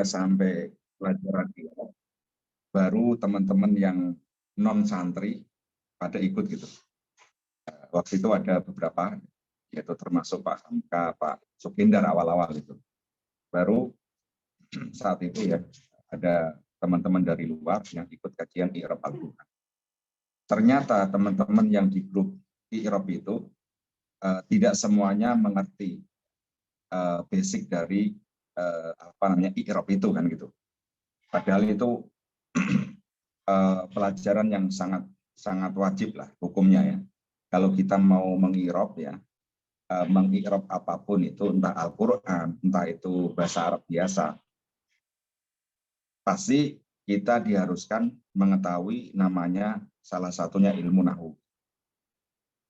sampai pelajaran IROB, baru teman-teman yang non santri pada ikut gitu. Waktu itu ada beberapa, yaitu termasuk Pak Hamka, Pak Sukindar awal-awal itu. Baru saat itu ya ada teman-teman dari luar yang ikut kajian IROB Al-Quran. Ternyata teman-teman yang di grup IROB itu tidak semuanya mengerti basic dari IROB itu kan gitu. Padahal itu pelajaran yang sangat wajib lah hukumnya ya. Kalau kita mau mengirob ya, mengirob apapun itu, entah Al-Quran, entah itu bahasa Arab biasa, pasti kita diharuskan mengetahui namanya salah satunya ilmu nahwu.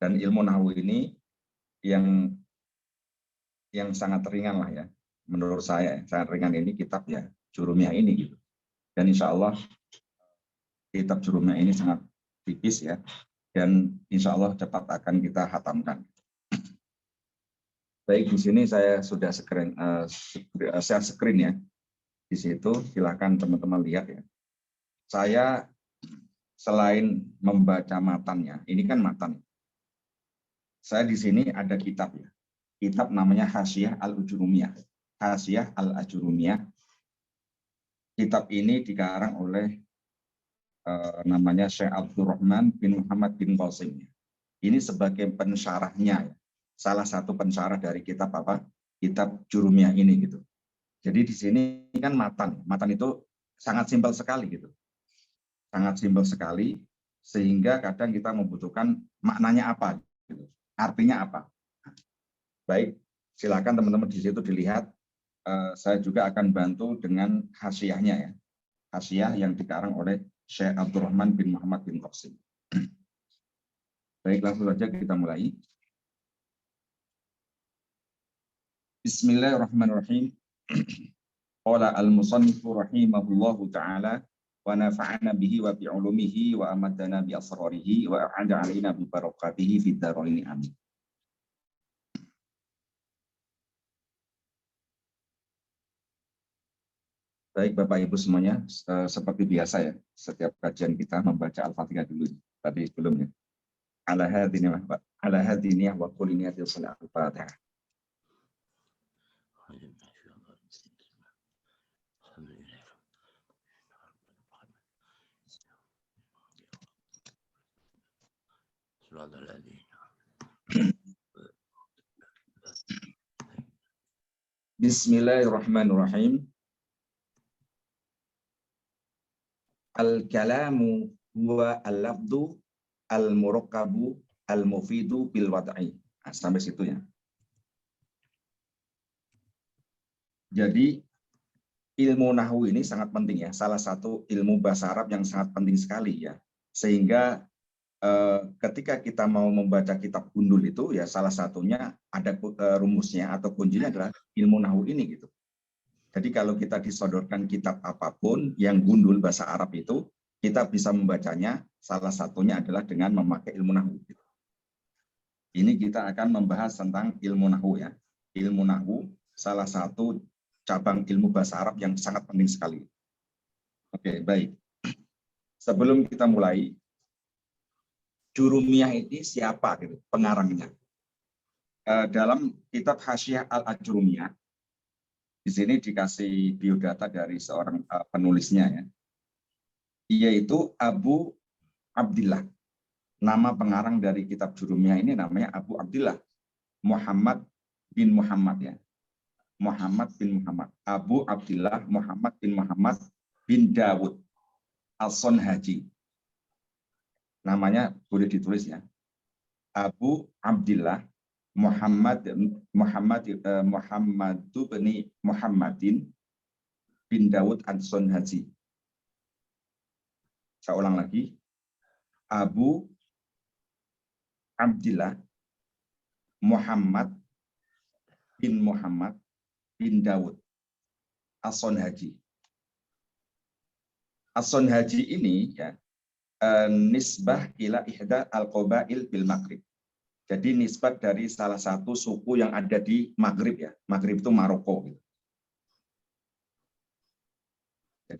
Dan ilmu nahwu ini yang sangat ringan lah ya, menurut saya sangat ringan ini kitab ya Jurumiyah ini gitu. Dan insya Allah kitab Jurumiyah ini sangat tipis ya, dan insya Allah cepat akan kita hatamkan. Baik, di sini saya sudah share screen ya. Di situ silakan teman-teman lihat ya. Saya selain membaca matannya, ini kan matan. Saya di sini ada kitab ya. Kitab namanya Hasyiah Al-Ajurumiyah. Hasyiah Al-Ajurumiyah. Kitab ini dikarang oleh namanya Syekh Abdurrahman bin Muhammad bin Qasim. Ini sebagai pensyarahnya, salah satu pensyarah dari kitab apa? Kitab Jurumiyah ini gitu. Jadi di sini kan matan itu sangat simpel sekali gitu, sangat simpel sekali sehingga kadang kita membutuhkan maknanya apa, gitu. Artinya apa. Baik, silakan teman-teman di situ dilihat. Saya juga akan bantu dengan hasyiahnya ya, hasyiah yang dikarang oleh Syekh Abdurrahman bin Muhammad bin Qasim. Baik, langsung saja kita mulai. Bismillahirrahmanirrahim. Qala al-musannifu rahimahullahu ta'ala wa nafa'ana bihi wa bi'ulumihi wa amadana bi asrarihi wa a'ada alaina bi barakatihi fid dharain amin. Baik Bapak Ibu semuanya, seperti biasa ya, setiap kajian kita membaca Al-Fatihah dulu tadi sebelumnya. Ala hadiniyah wa quliniyatil salat Al-Fatihah. Bismillahirrahmanirrahim. Al-kalamu huwa al-lafdu al-murakkabu al-mufidu bil wad'i. Nah, sampai situ ya. Jadi ilmu nahwu ini sangat penting ya, salah satu ilmu bahasa Arab yang sangat penting sekali ya. Sehingga ketika kita mau membaca kitab gundul itu ya salah satunya ada rumusnya atau kuncinya adalah ilmu nahwu ini gitu. Jadi kalau kita disodorkan kitab apapun yang gundul bahasa Arab itu, kita bisa membacanya salah satunya adalah dengan memakai ilmu nahwu. Ini kita akan membahas tentang ilmu nahwu ya. Ilmu nahwu salah satu cabang ilmu bahasa Arab yang sangat penting sekali. Oke, baik. Sebelum kita mulai, Jurumiyah ini siapa gitu, pengarangnya? Dalam kitab Hasyiah Al-Ajurumiyah, di sini dikasih biodata dari seorang penulisnya ya, yaitu Abu Abdillah. Nama pengarang dari kitab Jurumiyah ini namanya Abu Abdillah Muhammad bin Muhammad ya. Muhammad bin Muhammad. Abu Abdillah Muhammad bin Muhammad bin Dawud As-Sonhaji. Namanya boleh ditulis ya. Abu Abdillah Muhammadin Muhammadin bin Dawud As-Sonhaji. Saya ulang lagi. Abu Abdillah Muhammad bin Dawud As-Sonhaji. As-Sonhaji ini ya nisbah ila ihda al-qabail bil Maghrib. Jadi nisbat dari salah satu suku yang ada di Maghrib ya. Maghrib itu Maroko gitu.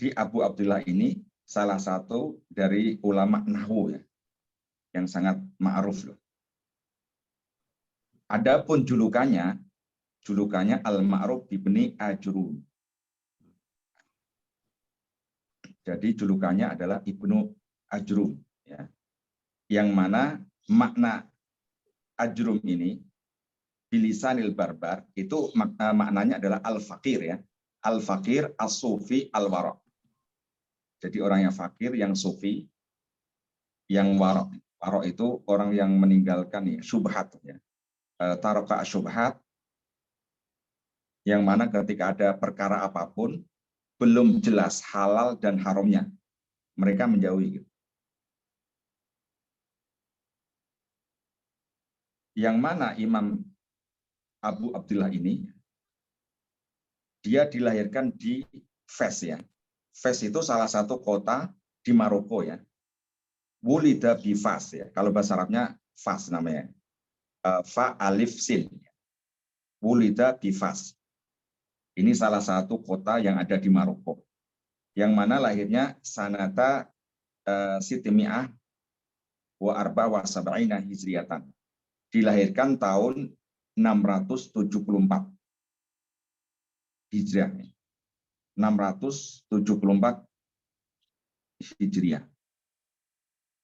Jadi Abu Abdullah ini salah satu dari ulama nahwu ya, yang sangat ma'ruf loh. Adapun julukannya Al-Ma'ruf ibni Ajrum. Jadi julukannya adalah Ibnu Ajrum ya. Yang mana makna Ajrum ini bilisanil barbar itu maknanya adalah al-faqir ya. Al-faqir, as-sufi, al-wara'. Jadi orang yang fakir, yang sufi, yang wara'. Wara' itu orang yang meninggalkan ya, syubhat ya. Taraka syubhat, yang mana ketika ada perkara apapun belum jelas halal dan haramnya, mereka menjauhi gitu. Yang mana Imam Abu Abdullah ini, dia dilahirkan di Fes ya. Fes itu salah satu kota di Maroko ya. Wulida bi Fas ya. Kalau bahasa Arabnya Fas namanya. Fa alif sin. Wulida bi Fas. Ini salah satu kota yang ada di Maroko. Yang mana lahirnya sanata Sitimi'ah wa arba wa sab'ina hijriyatan. Dilahirkan tahun 674 Hijriah. 674 Hijriah.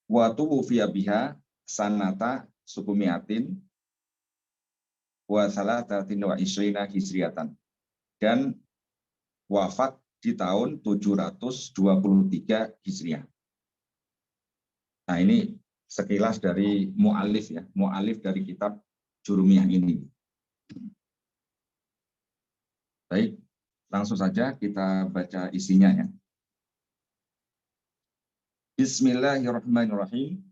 Wa tuwfiya biha sanata sukumiatin wa salatatin wa isrina hijriyatan. Dan wafat di tahun 723 Hijriah. Nah, ini sekilas dari mu'alif ya, mu'alif dari kitab Jurumiyah ini. Baik, langsung saja kita baca isinya ya. Bismillahirrahmanirrahim.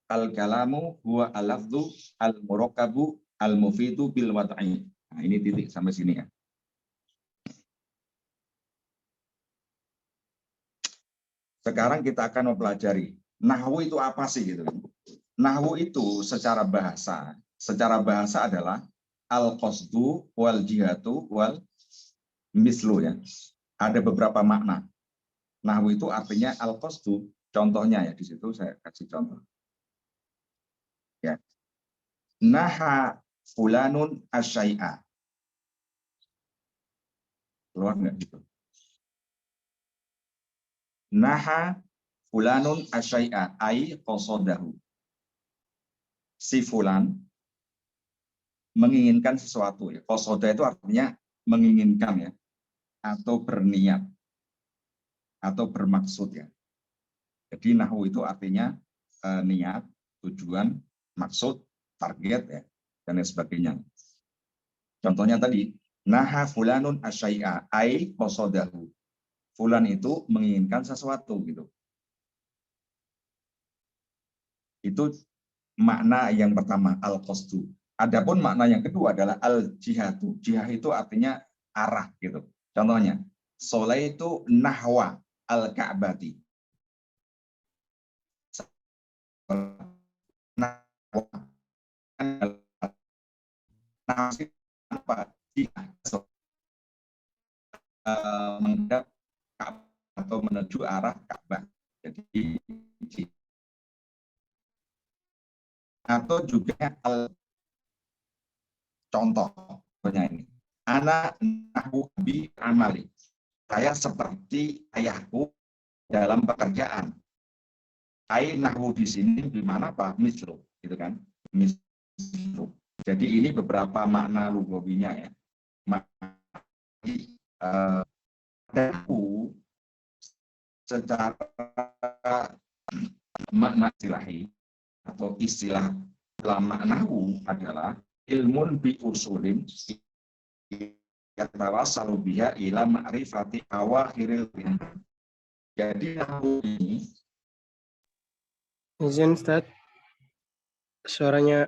Al-kalamu huwa al-lafdhu al-murakkabu al-mufidu bil wad'i. Nah, ini titik sampai sini ya. Sekarang kita akan mempelajari nahwu itu apa sih gitu kan. Nahwu itu secara bahasa adalah al-qasdu wal jihatu wal mislu ya. Ada beberapa makna. Nahwu itu artinya al-qasdu, contohnya ya di situ saya kasih contoh. Ya. Naha fulanun asyai'a. Keluar enggak gitu. Naha fulanun asyai'a ai qasadahu. Si fulan menginginkan sesuatu ya. Qasada itu artinya menginginkan ya, atau berniat atau bermaksud ya. Jadi nahwu itu artinya niat, tujuan, maksud, target ya, dan lain sebagainya. Contohnya tadi, naha fulanun asyai'a ai qasadahu. Fulan itu menginginkan sesuatu gitu. Itu makna yang pertama, al-qasdu. Adapun makna yang kedua adalah al-jihatu. Jihah itu artinya arah gitu. Contohnya, sholaitu nahwa al-ka'bati. Apa? Menghadap atau menuju arah Ka'bah. Jadi atau juga contohnya ini. Ana nahwu bi amali. Saya seperti ayahku dalam pekerjaan. Ai nahwu di sini di mana Pak? Mislu, gitu kan? Mislu. Jadi ini beberapa makna lugawinya ya. Nahwu secara makna istilahi atau istilah ulama nahwu adalah ilmun bi usulin yatawassalu biha ila ma'rifati awakhiril ilm. Jadi nahwu ini, izin Ustaz, suaranya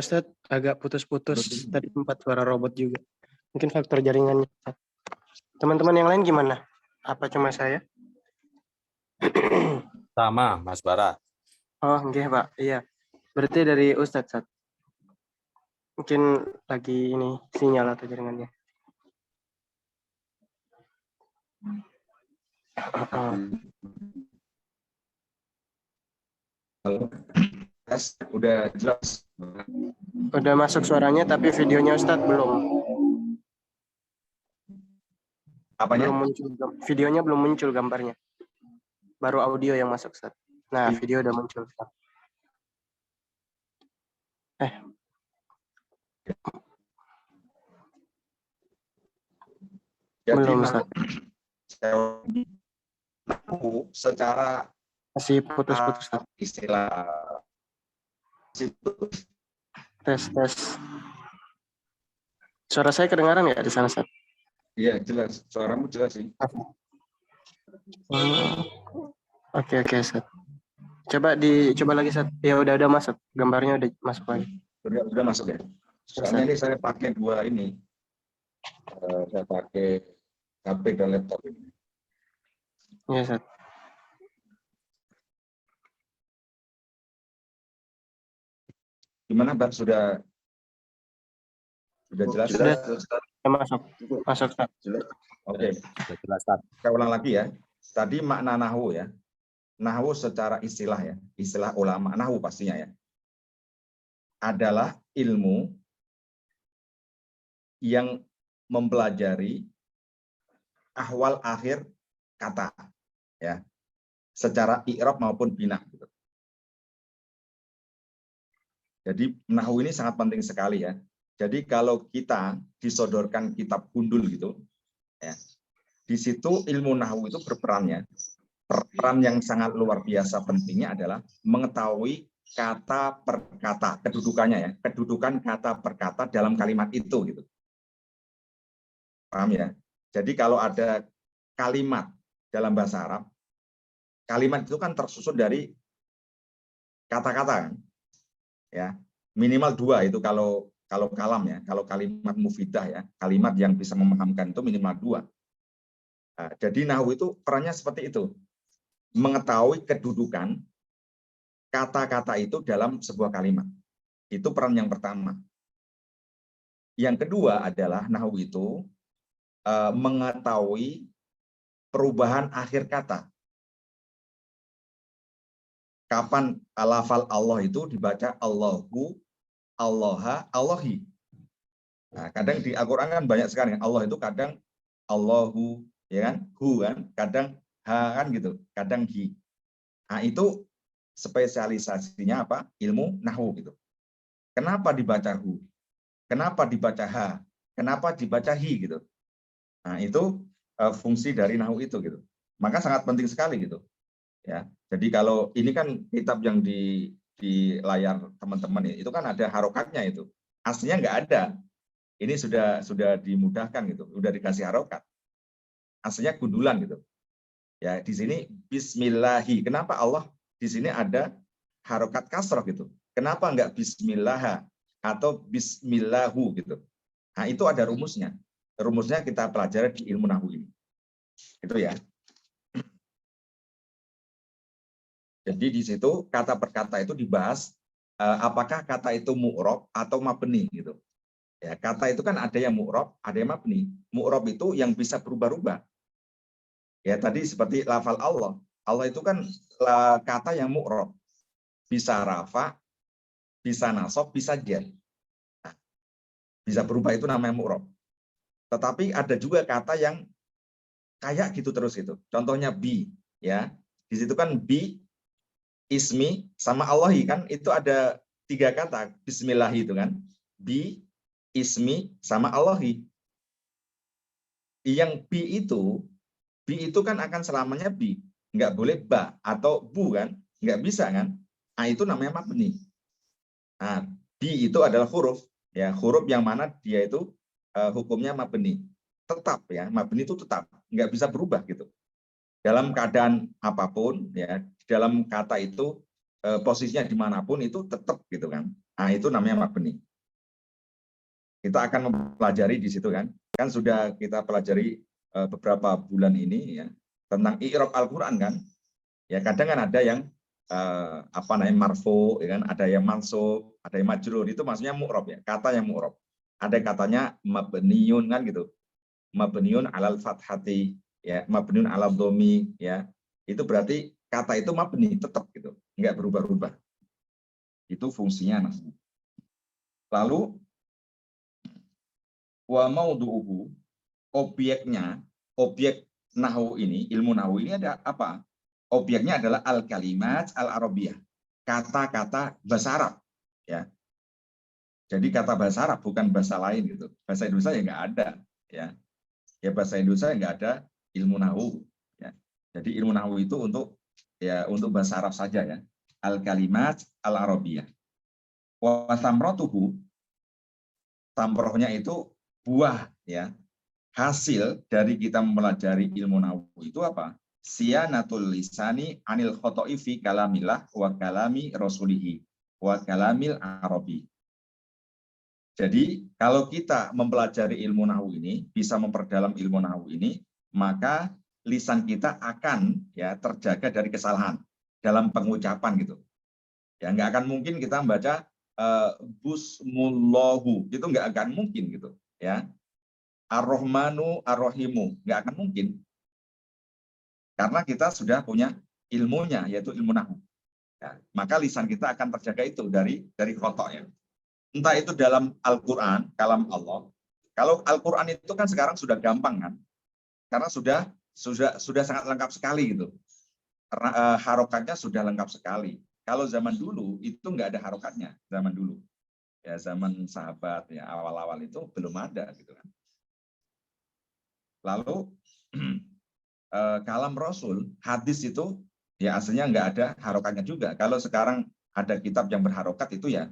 Ustaz agak putus-putus, tadi sempat suara robot juga. Mungkin faktor jaringannya. Teman-teman yang lain gimana? Apa cuma saya? Sama, Mas Bara. Oh, enggak, Pak. Iya. Berarti dari Ustaz. Mungkin lagi ini sinyal atau jaringannya. Halo, tes, udah jelas. Udah masuk suaranya, tapi videonya Ustadz belum Apanya? muncul. Videonya belum muncul gambarnya. Baru audio yang masuk Ustadz. Nah, video udah muncul Ustadz. Jadi Belum Ustadz. secara Masih putus-putus Ustadz. istilah Tes. Suara saya kedengaran ya di sana Ustadz? iya jelas, suaramu jelas sih. Oke Ustadz. Coba lagi Ustadz. Ya udah masuk. Gambarnya udah masuk lagi. Udah masuk ya. Soalnya ini saya pakai dua ini. Saya pakai HP dan laptop ini. Iya Ustadz. Gimana Mbak, sudah jelas? Sudah masuk Ustadz. Oke. Saya ulang lagi ya. Tadi makna nahwu ya. Nahwu secara istilah ya, istilah ulama nahwu pastinya ya, adalah ilmu yang mempelajari ahwal akhir kata ya, secara i'rab maupun bina gitu. Jadi nahwu ini sangat penting sekali ya. Jadi kalau kita disodorkan kitab gundul gitu ya, di situ ilmu nahwu itu berperannya. Peran yang sangat luar biasa pentingnya adalah mengetahui kata per kata, kedudukannya ya, kedudukan kata per kata dalam kalimat itu gitu. Paham ya? Jadi kalau ada kalimat dalam bahasa Arab, kalimat itu kan tersusun dari kata-kata kan? Ya, minimal 2 itu kalau kalam ya, kalau kalimat mufidah ya, kalimat yang bisa memahamkan itu minimal 2. Nah, jadi nahwu itu perannya seperti itu. Mengetahui kedudukan kata-kata itu dalam sebuah kalimat. Itu peran yang pertama. Yang kedua adalah nahwu itu mengetahui perubahan akhir kata. Kapan lafal Allah itu dibaca Allahu, Allaha, Allahi. Nah, kadang di Al-Quran kan banyak sekali. Allah itu kadang Allahu, ya kan? Hu kan? Kadang ha kan gitu. Kadang hi. Nah, itu spesialisasinya apa? Ilmu nahwu gitu. Kenapa dibaca hu? Kenapa dibaca ha? Kenapa dibaca hi gitu? Nah, itu fungsi dari nahwu itu gitu. Maka sangat penting sekali gitu. Ya. Jadi kalau ini kan kitab yang di layar teman-teman itu kan ada harokatnya itu. Aslinya nggak ada. Ini sudah dimudahkan gitu, sudah dikasih harokat. Aslinya gundulan gitu. Ya, di sini bismillahi. Kenapa Allah di sini ada harokat kasroh gitu? Kenapa enggak bismillah atau bismillahu gitu? Nah, itu ada rumusnya. Rumusnya kita pelajari di ilmu nahwu ini. Itu ya. Jadi di situ kata per kata itu dibahas apakah kata itu mu'rob atau mabni gitu. Ya, kata itu kan ada yang mu'rob, ada yang mabni. Mu'rob itu yang bisa berubah-ubah. Ya, tadi seperti lafal Allah. Allah itu kan kata yang mu'rob. Bisa rafa, bisa nasab, bisa jar. Nah, bisa berubah itu namanya mu'rob. Tetapi ada juga kata yang kayak gitu terus itu. Contohnya bi, ya. Di situ kan bi, ismi, sama Allahi kan itu ada 3 kata. Bismillah itu kan. Bi, ismi, sama Allahi. Yang bi itu kan akan selamanya bi. Nggak boleh ba atau bu kan. Nggak bisa kan. Nah, itu namanya mabni. Nah, bi itu adalah huruf. Ya, huruf yang mana dia itu hukumnya mabni. Tetap ya, mabni itu tetap. Nggak bisa berubah gitu. Dalam keadaan apapun, ya, dalam kata itu posisinya dimanapun itu tetap gitu kan. Nah, itu namanya mabni. Kita akan mempelajari di situ kan. Kan sudah kita pelajari beberapa bulan ini ya tentang i'rab Al-Qur'an kan. Ya kadang kan ada yang marfu, ya kan, ada yang mansub, ada yang majrur, itu maksudnya mu'rab ya, kata yang mu'rab. Ada katanya mabniun kan gitu. Mabniun alal fathati, ya, mabniun ala dhomi, ya. Itu berarti kata itu mabni tetap gitu, enggak berubah-ubah. Itu fungsinya nasbu. Lalu wa maudhu'uhu, objeknya, objek nahwu ini, ilmu nahwu ini ada apa? Objeknya adalah al-kalimat al-arabiyah, kata-kata bahasa Arab, ya. Jadi kata bahasa Arab bukan bahasa lain gitu. Bahasa Indonesia ya nggak ada, ya. Ya bahasa Indonesia nggak ada ilmu nahwu, ya. Jadi ilmu nahwu itu untuk bahasa Arab saja, ya. Al-kalimat al-arabiyah. Wa samratuhu, samrohnya itu buah, ya. Hasil dari kita mempelajari ilmu nahwu itu apa? Siyanatul lisani anil khoto'i fi kalamillah wa kalami rasulihi wa kalamil arabi. Jadi kalau kita mempelajari ilmu nahwu ini, bisa memperdalam ilmu nahwu ini, maka lisan kita akan ya terjaga dari kesalahan dalam pengucapan gitu. Ya nggak akan mungkin kita membaca busmullahu, itu nggak akan mungkin gitu, ya. Ar-Rahmanu Ar-Rahimu, nggak akan mungkin. Karena kita sudah punya ilmunya, yaitu ilmu nahwu. Ya, maka lisan kita akan terjaga itu dari khoto'nya. Entah itu dalam Al-Quran, kalam Allah. Kalau Al-Quran itu kan sekarang sudah gampang kan, karena sudah sangat lengkap sekali gitu. Harokatnya sudah lengkap sekali. Kalau zaman dulu itu nggak ada harokatnya, zaman dulu. Ya zaman sahabat ya awal-awal itu belum ada gitu kan. Lalu kalam Rasul, hadis itu ya aslinya nggak ada harokatnya juga. Kalau sekarang ada kitab yang berharokat itu ya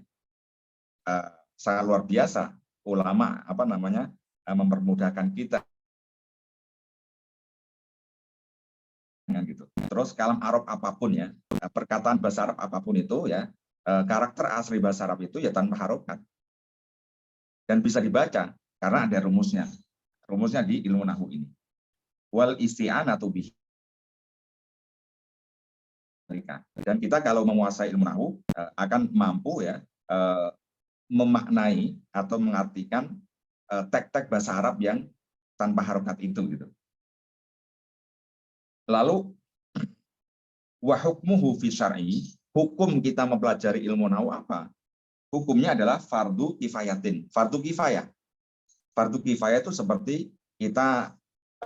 sangat luar biasa, ulama mempermudahkan kita gitu. Terus kalam Arab apapun ya, perkataan bahasa Arab apapun itu ya, karakter asli bahasa Arab itu ya tanpa harokat dan bisa dibaca karena ada rumusnya di ilmu nahwu ini. Wal isti'anatu bihi. Dan kita kalau menguasai ilmu nahwu akan mampu ya memaknai atau mengartikan teks-teks bahasa Arab yang tanpa harokat itu gitu. Lalu wa hukmuhu fi syar'i, hukum kita mempelajari ilmu nahwu apa? Hukumnya adalah fardu kifayatin, fardu kifayah. Fardu kifayah itu seperti kita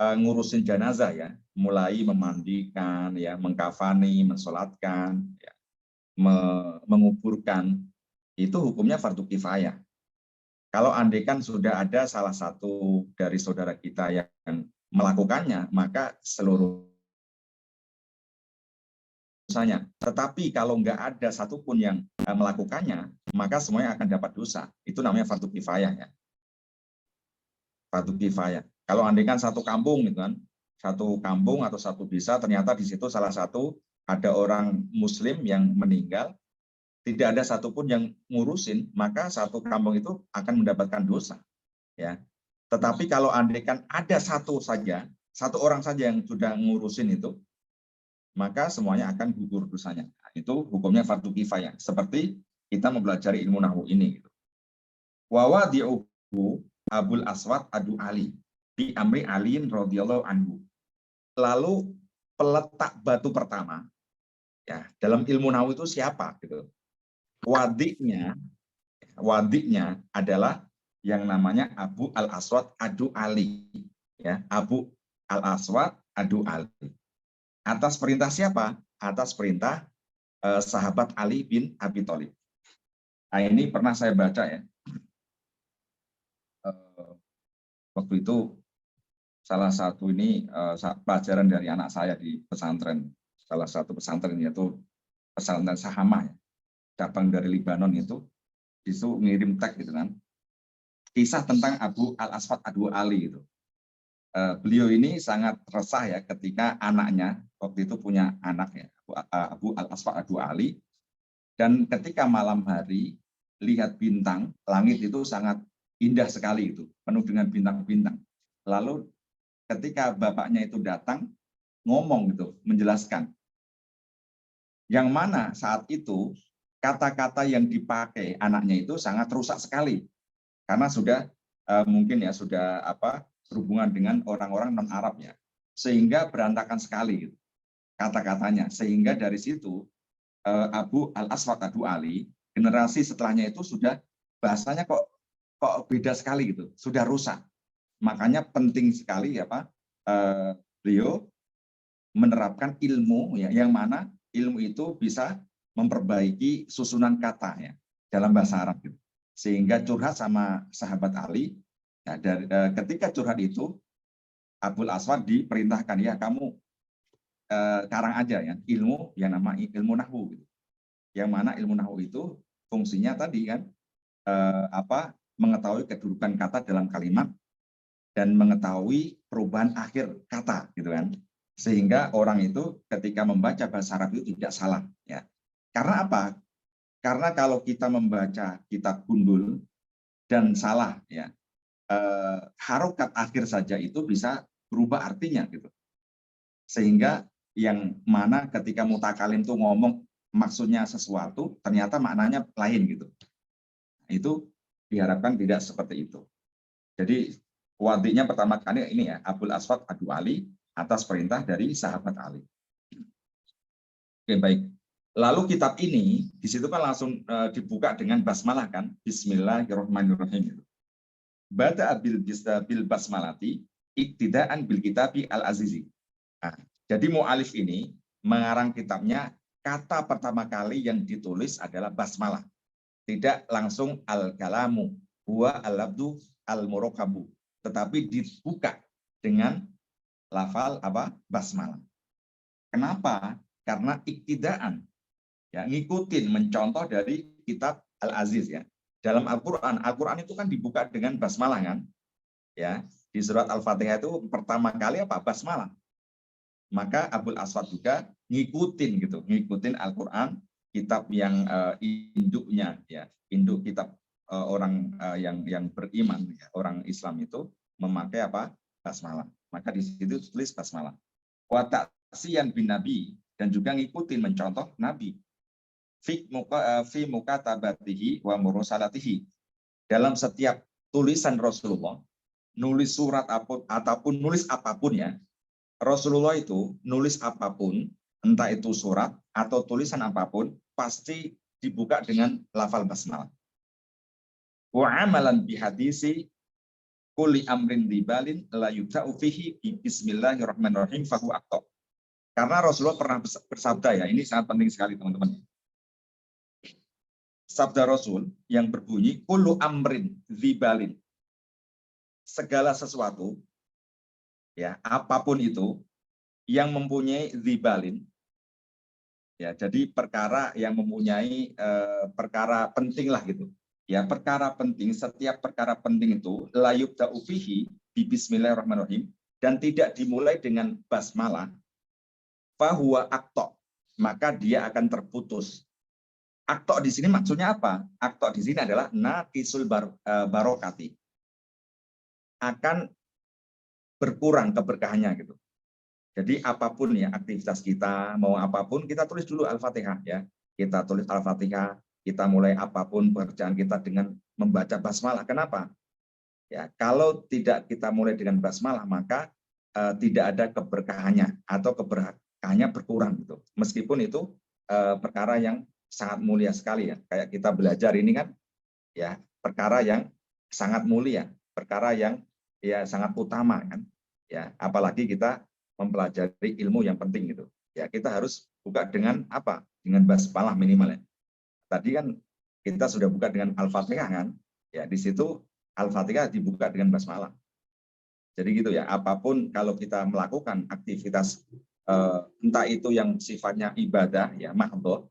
ngurusin jenazah ya, mulai memandikan ya, mengkafani, mensolatkan ya, menguburkan, itu hukumnya fardu kifayah. Kalau andaikan sudah ada salah satu dari saudara kita yang melakukannya, maka seluruh dosanya. Tetapi kalau nggak ada satupun yang melakukannya, maka semuanya akan dapat dosa. Itu namanya fardu kifayah ya. Fardu kifayah. Kalau andaikan satu kampung gitu kan, satu kampung atau satu desa ternyata di situ salah satu ada orang muslim yang meninggal, tidak ada satupun yang ngurusin, maka satu kampung itu akan mendapatkan dosa. Ya. Tetapi kalau andaikan ada satu orang saja yang sudah ngurusin itu, maka semuanya akan gugur dosanya. Itu hukumnya fardu kifayah. Seperti kita mempelajari ilmu nahwu ini. Wa wadi'uhu Abul Aswad adu Ali bi amri Aliin radhiyallahu anhu. Lalu peletak batu pertama ya dalam ilmu nahwu itu siapa gitu. Wadiknya adalah yang namanya Abu Al-Aswad adu Ali ya, Abu Al-Aswad adu Ali. Atas perintah siapa? Atas perintah sahabat Ali bin Abi Thalib. Nah, ini pernah saya baca ya. Waktu itu salah satu ini pelajaran dari anak saya di pesantren, salah satu pesantren yaitu pesantren Sahama ya, cabang dari Libanon itu ngirim teks gitu kan, kisah tentang Abu Al-Aswad adu Ali itu. Beliau ini sangat resah ya ketika anaknya waktu itu punya anak ya, Abu Al-Aswad adu Ali, dan ketika malam hari lihat bintang, langit itu sangat indah sekali itu, penuh dengan bintang-bintang. Lalu ketika bapaknya itu datang, ngomong gitu, menjelaskan. Yang mana saat itu kata-kata yang dipakai anaknya itu sangat rusak sekali. Karena sudah mungkin ya sudah berhubungan dengan orang-orang non-Arab ya. sehingga berantakan sekali gitu, kata-katanya. Sehingga dari situ Abu Al-Aswad Ad-Du'ali, generasi setelahnya itu sudah bahasanya kok beda sekali gitu, sudah rusak. Makanya penting sekali beliau menerapkan ilmu ya, yang mana ilmu itu bisa memperbaiki susunan kata ya dalam bahasa Arab gitu. Sehingga curhat sama sahabat Ali ya, ketika curhat itu Abul Aswad diperintahkan, ya kamu karang aja ya ilmu yang nama ilmu nahwu gitu. Yang mana ilmu nahwu itu fungsinya tadi kan mengetahui kedudukan kata dalam kalimat dan mengetahui perubahan akhir kata gitu kan, sehingga orang itu ketika membaca bahasa Arab itu tidak salah ya. Karena apa? Karena kalau kita membaca kitab gundul dan salah ya, harokat akhir saja itu bisa berubah artinya gitu, sehingga yang mana ketika mutakalim tuh ngomong maksudnya sesuatu ternyata maknanya lain gitu. Itu diharapkan tidak seperti itu. Jadi wadiknya pertama kali ini ya, Abul Aswad Ad-Du'ali atas perintah dari sahabat Ali. Oke, baik. Lalu kitab ini di situ kan langsung dibuka dengan basmalah kan, Bismillahirrahmanirrahim. Bada bil basmalati iktidaan bil kitabi al-azizi. Nah, jadi mu'alif ini mengarang kitabnya, kata pertama kali yang ditulis adalah basmalah. Tidak langsung al-kalamu, huwa al-labdu al-murakabu, tetapi dibuka dengan lafal basmalah. Kenapa? Karena iktidaan, ya, ngikutin, mencontoh dari kitab Al-Aziz ya. Dalam Al-Qur'an itu kan dibuka dengan basmalah kan? Ya, di surat Al-Fatihah itu pertama kali basmalah. Maka Abul Aswad juga ngikutin Al-Qur'an, kitab yang induknya ya, induk kitab orang yang beriman ya, orang Islam itu memakai basmalah. Maka di situ tulis basmalah. Wa ta'siyan bin nabi, dan juga ngikutin, mencontoh nabi. Fi mukatabatihi wa mursalatihi. Dalam setiap tulisan Rasulullah, nulis surat ataupun nulis apapun ya, Rasulullah itu nulis apapun, entah itu surat atau tulisan apapun, pasti dibuka dengan lafal basmalah. Wa amalan bihadisi kulli amrin dibalin la yubda'u fihi bismillahirrahmanirrahim fahu aqta. Karena Rasulullah pernah bersabda ya, ini sangat penting sekali teman-teman. Sabda Rasul yang berbunyi kullu amrin dibalin. Segala sesuatu ya, apapun itu yang mempunyai dibalin ya, jadi perkara yang mempunyai perkara penting lah gitu. Ya, perkara penting, setiap perkara penting itu la yubda'u fihi bi bismillahirrahmanirrahim, dan tidak dimulai dengan basmalah, fahuwa aqta, maka dia akan terputus. Aqta di sini maksudnya apa? Aqta di sini adalah naqisul barokati, akan berkurang keberkahannya gitu. Jadi apapun ya aktivitas kita, mau apapun, kita tulis dulu Al-Fatihah ya. Kita tulis Al-Fatihah, kita mulai apapun pekerjaan kita dengan membaca basmalah. Kenapa? Ya, kalau tidak kita mulai dengan basmalah, maka tidak ada keberkahannya atau keberkahannya berkurang gitu. Meskipun itu perkara yang sangat mulia sekali ya. Kayak kita belajar ini kan ya, perkara yang sangat mulia, perkara yang ya sangat utama kan. Ya, apalagi kita mempelajari ilmu yang penting gitu. Ya, kita harus buka dengan apa? Dengan basmalah minimal ya. Tadi kan kita sudah buka dengan Al-Fatihah kan? Ya, di situ Al-Fatihah dibuka dengan basmalah. Jadi gitu ya, apapun kalau kita melakukan aktivitas entah itu yang sifatnya ibadah ya mahdhah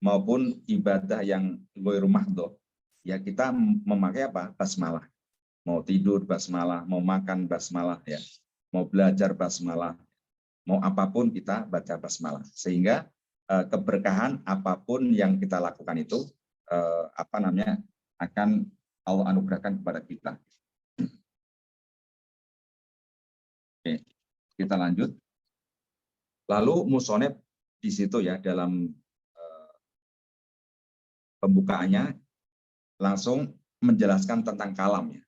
maupun ibadah yang ghairu mahdhah, ya kita memakai basmalah. Mau tidur basmalah, mau makan basmalah ya, mau belajar basmalah, mau apapun kita baca basmalah, sehingga keberkahan apapun yang kita lakukan itu akan Allah anugerahkan kepada kita. Oke, kita lanjut. Lalu musonef di situ ya, dalam pembukaannya langsung menjelaskan tentang kalam ya.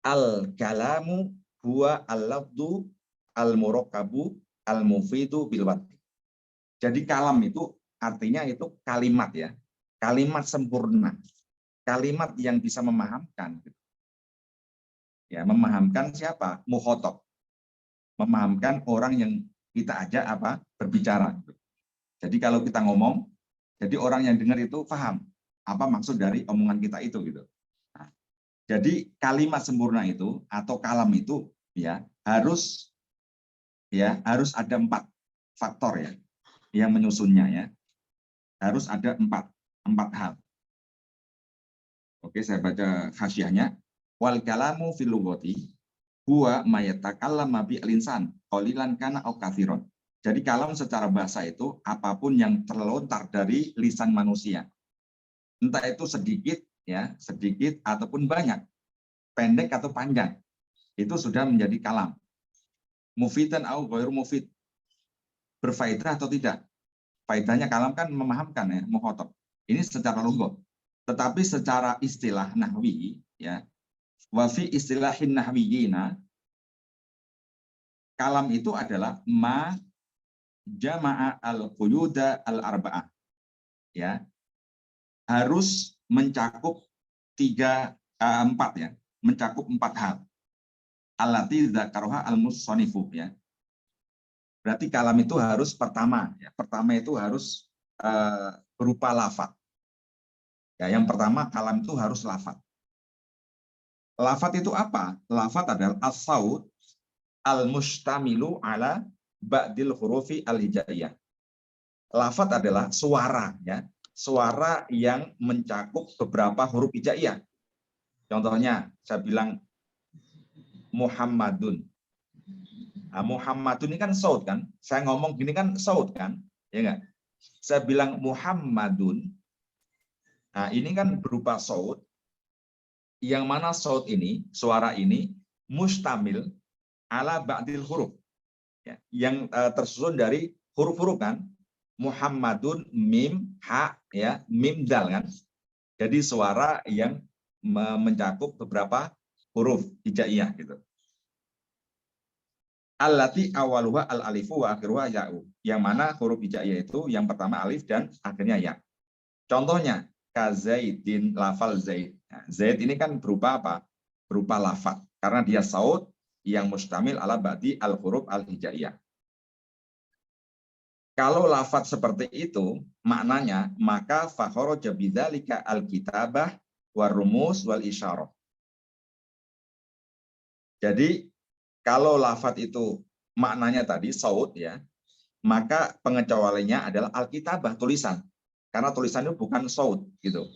Al-kalamu huwa al-lafdu al-murakkabu al-mufidu bil wad'i. Jadi kalam itu artinya itu kalimat ya. Kalimat sempurna. Kalimat yang bisa memahamkan. Ya, memahamkan siapa? Mukhotob. Memahamkan orang yang kita ajak apa? Berbicara. Jadi kalau kita ngomong, jadi orang yang dengar itu paham apa maksud dari omongan kita itu gitu. Nah, jadi kalimat sempurna itu atau kalam itu ya harus ada 4 faktor ya yang menyusunnya ya. Harus ada 4 hal. Oke, saya baca hasyiahnya. Wal kalamu fil lughati huwa ma yatakallama bi al-insan qalilan kana au katsiran. Jadi kalam secara bahasa itu apapun yang terlontar dari lisan manusia. Entah itu sedikit ya, sedikit ataupun banyak, pendek atau panjang. Itu sudah menjadi kalam. Mufidan au ghairu mufid. Berfaedah atau tidak? Faedahnya kalam kan memahamkan ya, mukhotob. Ini secara lughat. Tetapi secara istilah nahwi ya, wa fi istilahin nahwiyina, kalam itu adalah ma jama'a al-quyuda al-arba'ah. Ya. Harus mencakup 4 ya, mencakup 4 hal. Allati dzakaroha al-musannif ya. Berarti kalam itu harus pertama ya. Pertama itu harus berupa lafaz. Ya, yang pertama kalam itu harus lafaz. Lafaz itu apa? Lafaz adalah as-saut al-mustamilu ala ba'dil hurufi al-hijaiyah. Lafaz adalah suara ya. Suara yang mencakup beberapa huruf hijaiyah. Contohnya saya bilang Muhammadun. Nah, Muhammadun ini kan saut kan? Saya ngomong gini kan saut kan? Ya enggak? Saya bilang Muhammadun. Nah, ini kan berupa saut. Yang mana saut ini, suara ini mustamil ala ba'dil huruf. Ya, yang tersusun dari huruf-huruf kan? Muhammadun, mim, ha, ya, mim, dal kan? Jadi suara yang mencakup beberapa huruf hijaiyah gitu. Allati awaluha al-alifu wa akhiruha ya'u. Yang mana huruf hijaiyah itu yang pertama alif dan akhirnya ya. Contohnya kazaidin, lafal zaid. Nah, zaid ini kan berupa apa? Berupa lafaz karena dia saut yang mustamil ala ba'di al-huruf al-hijaiyah. Kalau lafaz seperti itu maknanya maka fakharaja bidzalika al-kitabah warumus wal isyarah. Jadi kalau lafaz itu maknanya tadi saut ya, maka pengecualiannya adalah alkitabah, tulisan. Karena tulisan itu bukan saut gitu.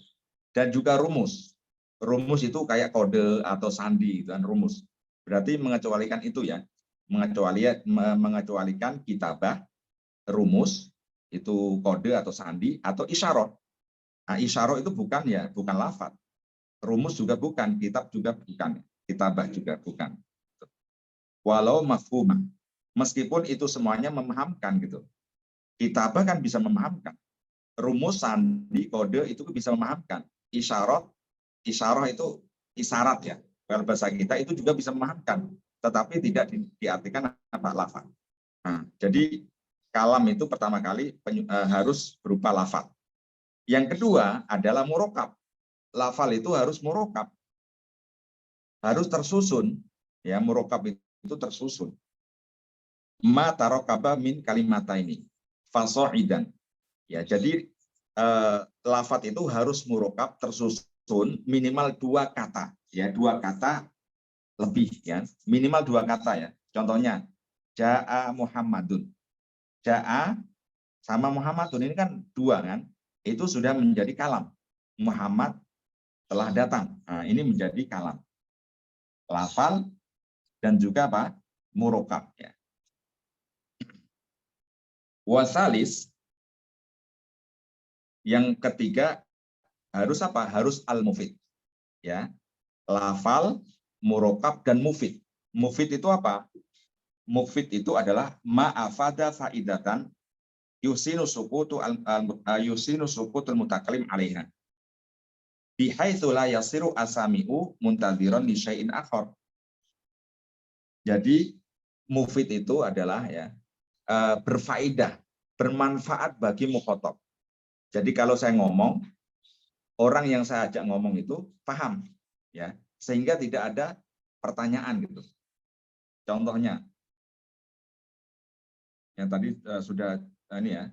Dan juga rumus. Rumus itu kayak kode atau sandi gitu kan, rumus. Berarti mengecualikan itu ya. Mengecualikan kitabah, rumus itu kode atau sandi atau isyarah. Nah, isyarah itu bukan lafaz. Rumus juga bukan, kitab juga bukan, kitabah juga bukan. Walau mafhumah, meskipun itu semuanya memahamkan gitu. Kitabah kan bisa memahamkan. Rumus, sandi, kode itu bisa memahamkan. Isyarah itu isyarat ya. Kalau bahasa kita itu juga bisa memahamkan, tetapi tidak diartikan apa lafaz. Nah, jadi kalam itu pertama kali harus berupa lafaz. Yang kedua adalah murokab. Lafal itu harus murokab, harus tersusun. Ya, murokab itu tersusun. Ma tarokaba min kalimata ini fasoidan. Ya, jadi lafaz itu harus murokab, tersusun minimal 2 kata. Ya, 2 kata lebih ya, minimal 2 kata ya. Contohnya Ja'a Muhammadun. Ja'a sama Muhammadun ini kan 2 kan? Itu sudah menjadi kalam. Muhammad telah datang. Nah, ini menjadi kalam. Lafal dan juga apa? Murokab ya. Wasalis yang ketiga harus apa? Harus al-mufid. Ya. Lafal, murokab dan mufid. Mufid itu apa? Mufid itu adalah ma'afada faidatan yusinu sukutul mutakallim alaiha. Bihaitsu la yasiru asami'u muntadhiran li syai'in akhar. Jadi mufid itu adalah ya berfaedah, bermanfaat bagi mukhotob. Jadi kalau saya ngomong, orang yang saya ajak ngomong itu paham, ya, sehingga tidak ada pertanyaan gitu. Contohnya, yang tadi sudah ini ya,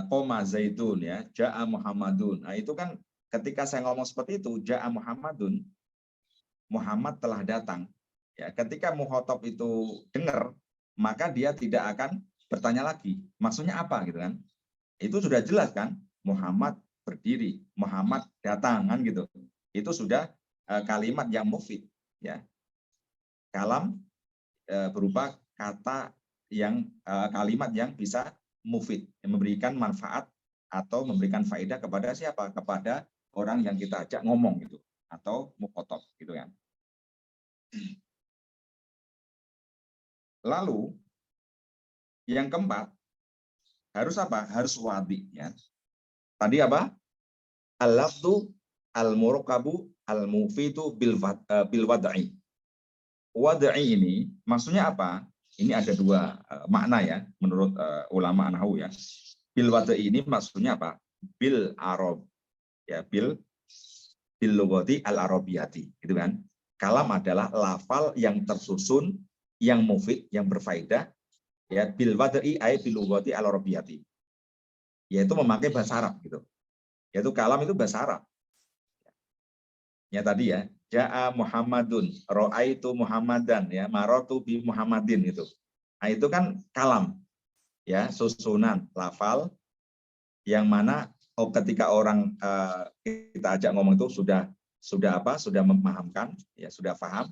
koma zaitun ya, ja'a Muhammadun. Nah itu kan ketika saya ngomong seperti itu, ja'a Muhammadun, Muhammad telah datang. Ya, ketika mukhotob itu dengar, maka dia tidak akan bertanya lagi. Maksudnya apa gitu kan? Itu sudah jelas kan? Muhammad berdiri, Muhammad datang kan gitu. Itu sudah kalimat yang mufid ya. Kalam berupa kata yang kalimat yang bisa mufid, yang memberikan manfaat atau memberikan faedah kepada siapa? Kepada orang yang kita ajak ngomong gitu atau mukhotob gitu kan. Lalu yang keempat harus apa? Harus wadi ya. Tadi apa? Al-lafdu al-murakabu al-mufidu bil wad'i. Wad'i ini maksudnya apa? Ini ada dua makna ya menurut ulama nahwu ya. Bil wad'i ini maksudnya apa? Bil arab ya, bil lughati al-arabiyati gitu kan. Kalam adalah lafal yang tersusun, yang mufid, yang berfaedah ya, bil wad'i ay bil lughati al-arabiyati. Yaitu memakai bahasa Arab gitu. Yaitu kalam itu bahasa Arab. Ya tadi ya, ja'a Muhammadun, ra'aitu Muhammadan ya, maratu bi Muhammadin itu. Nah, itu kan kalam ya, susunan lafal yang mana ketika orang kita ajak ngomong itu sudah apa? Sudah memahamkan, ya sudah paham.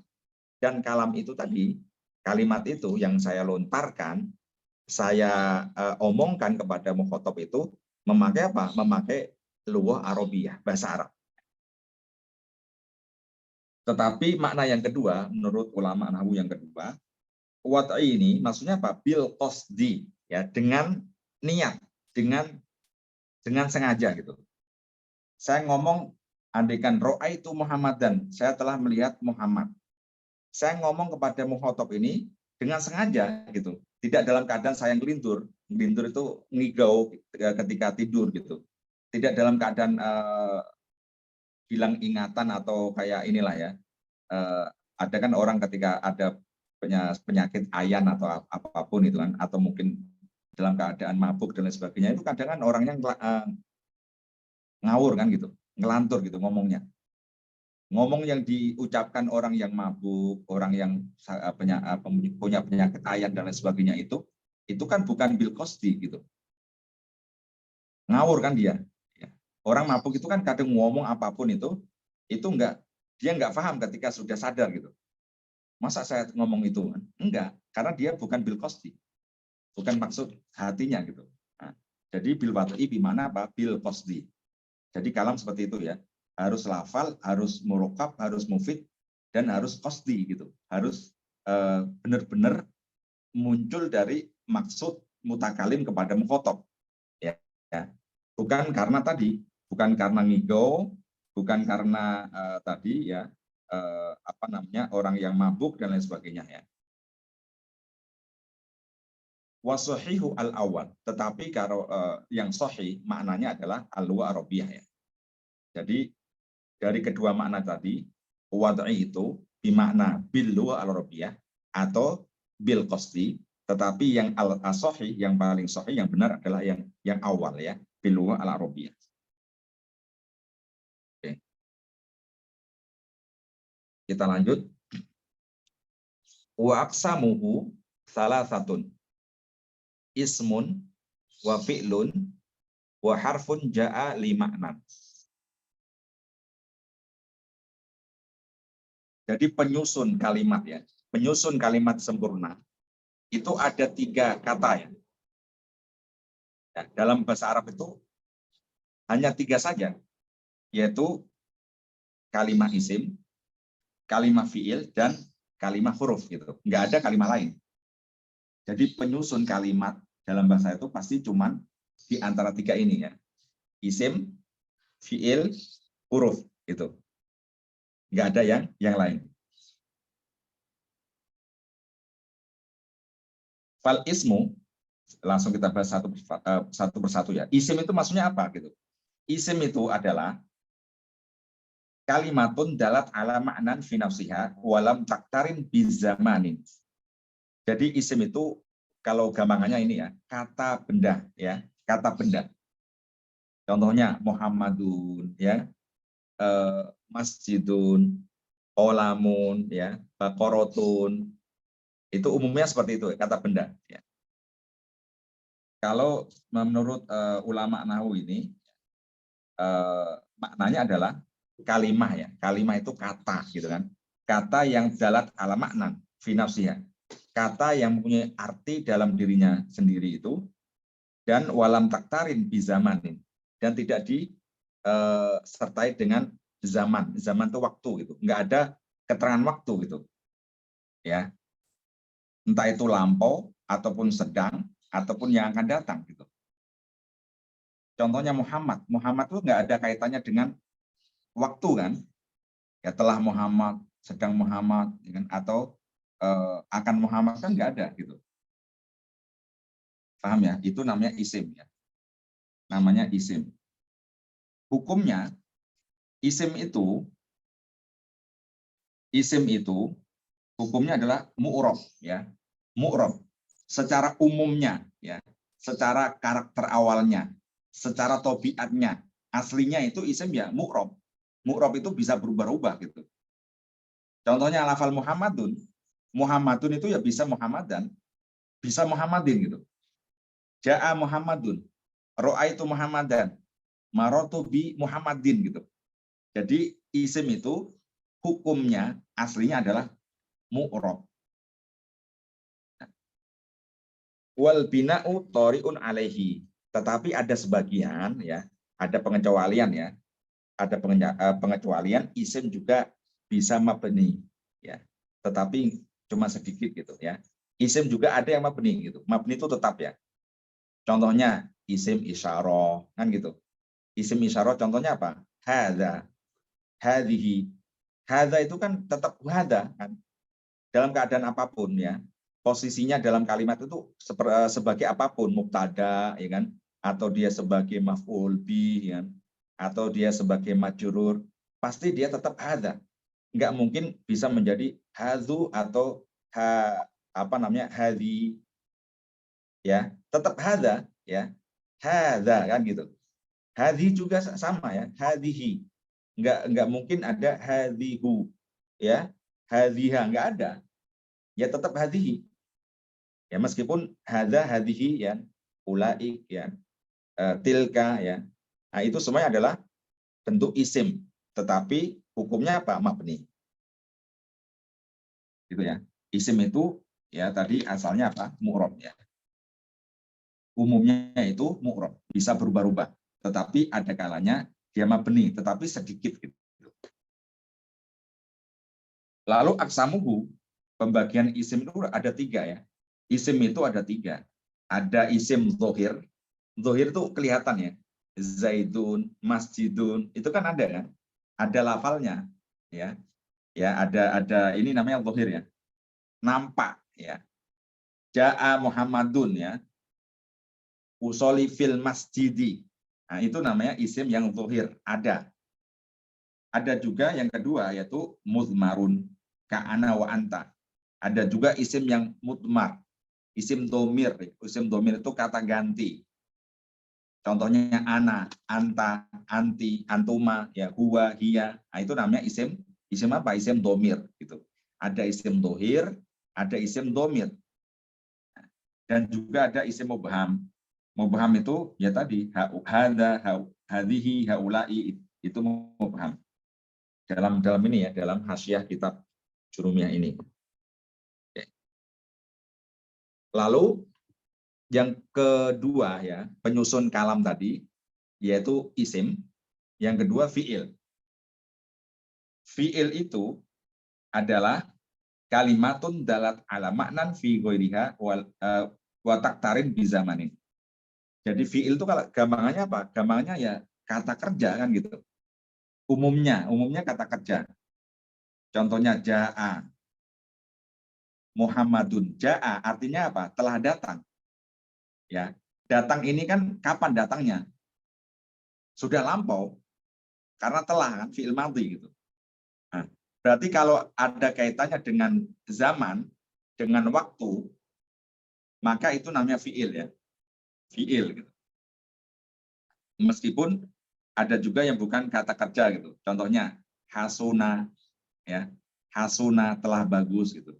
Dan kalam itu tadi, kalimat itu yang saya lontarkan, saya omongkan kepada mukhotob itu memakai apa? Memakai lughah Arabiyah, bahasa Arab. Tetapi makna yang kedua, menurut ulama nahwu yang kedua, wad'i ini maksudnya apa? Bil qasdi, ya, dengan niat, dengan sengaja gitu. Saya ngomong, andaikan ro'aitu Muhammadan, saya telah melihat Muhammad. Saya ngomong kepada mukhotob ini dengan sengaja gitu. Tidak dalam keadaan saya ngelintur. Ngelintur itu ngigau ketika tidur gitu. Tidak dalam keadaan hilang ingatan atau kayak inilah ya. Ada kan orang ketika ada penyakit ayan atau apapun itu kan, atau mungkin dalam keadaan mabuk dan lain sebagainya, itu kadang kan orangnya ngawur kan gitu, ngelantur gitu ngomongnya. Ngomong yang diucapkan orang yang mabuk, orang yang punya penyakit ayan dan lain sebagainya itu kan bukan bil qasdi gitu. Ngawur kan dia. Orang mabuk itu kan kadang ngomong apapun itu dia nggak paham ketika sudah sadar gitu. Masa saya ngomong itu? Enggak, karena dia bukan bil qasdi. Bukan maksud hatinya gitu. Nah, jadi bil wad'i di mana apa? Bil qasdi. Jadi kalam seperti itu ya. Harus lafal, harus murokab, harus mufid, dan harus qasdi gitu. Harus benar-benar muncul dari maksud mutakalim kepada mukhotob. Ya. Bukan karena tadi, bukan karena ngigau, bukan karena tadi ya orang yang mabuk dan lain sebagainya ya. Wasohihu al awal, tetapi kalau yang sahih maknanya adalah al-lugha arabiyah ya. Jadi dari kedua makna tadi, wad'i itu bermakna bil lugha al-arabiyah atau bil qasdi, tetapi yang al-sahih, yang paling sahih, yang benar adalah yang awal ya, bil lugha al-arabiyah. Oke. Kita lanjut. Wa aqsamuhu salasatun. Ismun wa fi'lun wa harfun ja'a li ma'nan. Jadi penyusun kalimat ya, penyusun kalimat sempurna itu ada 3 kata ya. Dalam bahasa Arab itu hanya 3 saja, yaitu kalimat isim, kalimat fi'il, dan kalimat huruf gitu. Nggak ada kalimat lain. Jadi penyusun kalimat dalam bahasa itu pasti cuma di antara 3 ini ya. Isim, fi'il, huruf gitu. Nggak ada yang lain. Fal ismu, langsung kita bahas satu persatu ya. Isim itu maksudnya apa gitu? Isim itu adalah kalimatun dalat ala ma'nan fi nafsiha walam taktarin bizamanin. Jadi isim itu kalau gampangannya ini ya, kata benda ya, kata benda. Contohnya Muhammadun ya, masjidun, olamun ya, korotun. Itu umumnya seperti itu kata benda ya. Kalau menurut ulama nahwu ini maknanya adalah kalimah ya. Kalimah itu kata gitu kan. Kata yang dalat ala makna fi nafsiha. Kata yang mempunyai arti dalam dirinya sendiri itu dan walam taktarin bi zamanin dan tidak disertai dengan zaman. Zaman itu waktu gitu. Enggak ada keterangan waktu gitu. Ya. Entah itu lampau ataupun sedang ataupun yang akan datang gitu. Contohnya Muhammad. Muhammad itu enggak ada kaitannya dengan waktu kan. Ya telah Muhammad, sedang Muhammad, ya kan? Atau akan Muhammad kan nggak ada gitu. Paham ya? Itu namanya isim ya. Namanya isim. Hukumnya isim itu hukumnya adalah mu'rob ya. Mu'rob secara umumnya ya, secara karakter awalnya, secara tobiatnya, aslinya itu isim ya mu'rob. Mu'rob itu bisa berubah-ubah gitu. Contohnya lafal Muhammadun. Muhammadun itu ya bisa Muhammadan, bisa Muhammadin gitu. Ja'a Muhammadun, ro'aitu Muhammadan, marotu bi Muhammadin gitu. Jadi isim itu hukumnya aslinya adalah mu'rob. Wal bina'u tori'un alaihi. Tetapi ada sebagian ya, ada pengecualian ya, ada pengecualian isim juga bisa mabni ya. Tetapi cuma sedikit gitu ya. Isim juga ada yang mabni gitu. Mabni itu tetap ya. Contohnya isim isyarah kan gitu. Isim isyarah contohnya apa? Hadza, hadhihi. Hadza itu kan tetap hadza kan. Dalam keadaan apapun ya. Posisinya dalam kalimat itu sebagai apapun, mubtada ya kan, atau dia sebagai maf'ul bi ya kan? Atau dia sebagai majrur, pasti dia tetap hadza. Enggak mungkin bisa menjadi hadzu atau apa namanya? Hadhi ya. Tetap hadza ya. Hadza kan gitu. Hadhi juga sama ya, hadhihi. Enggak mungkin ada hadhihu ya. Hadhiha enggak ada. Ya tetap hadhihi. Ya meskipun hadza hadhihi ya, ulaik ya, tilka ya. Nah, itu semuanya adalah bentuk isim, tetapi hukumnya apa? Mabni. Gitu ya. Isim itu ya tadi asalnya apa? Mu'rob ya. Umumnya itu mu'rob, bisa berubah-ubah. Tetapi ada kalanya dia mabni, tetapi sedikit gitu. Lalu aksamuhu, pembagian isim itu ada 3 ya. Isim itu ada 3. Ada isim zohir. Zohir itu kelihatan ya. Zaidun, masjidun, itu kan ada kan? Ada lafalnya ya. Ya, ada ini namanya zohir ya. Nampak ya. Ja'a Muhammadun ya. Usoli fil masjidi. Nah, itu namanya isim yang zohir, ada. Ada juga yang kedua yaitu muzmarun, ka'ana wa anta. Ada juga isim yang mutmar, isim domir. Isim domir itu kata ganti. Contohnya ana, anta, anti, antuma, ya huwa, hiya. Nah, itu namanya isim apa? Isim domir gitu. Ada isim dohir, ada isim domir. Dan juga ada isim mubham. Mubham itu ya tadi hadza, hadhihi, haula'i, itu mubham. Dalam ini ya, dalam hasyiah kitab Jurumiyah ini. Lalu yang kedua ya, penyusun kalam tadi yaitu isim, yang kedua fiil. Fiil itu adalah kalimatun dalat ala maknan fi ghairiha wa taktarin bi zamanin. Jadi fiil itu kalau gampangannya apa? Gampangannya ya kata kerja kan gitu. Umumnya kata kerja. Contohnya ja'a. Muhammadun ja'a artinya apa? Telah datang. Ya, datang ini kan kapan datangnya? Sudah lampau karena telah kan fi'il madhi gitu. Nah, berarti kalau ada kaitannya dengan zaman, dengan waktu, maka itu namanya fi'il ya. Fi'il gitu. Meskipun ada juga yang bukan kata kerja gitu. Contohnya hasuna ya. Hasuna telah bagus gitu.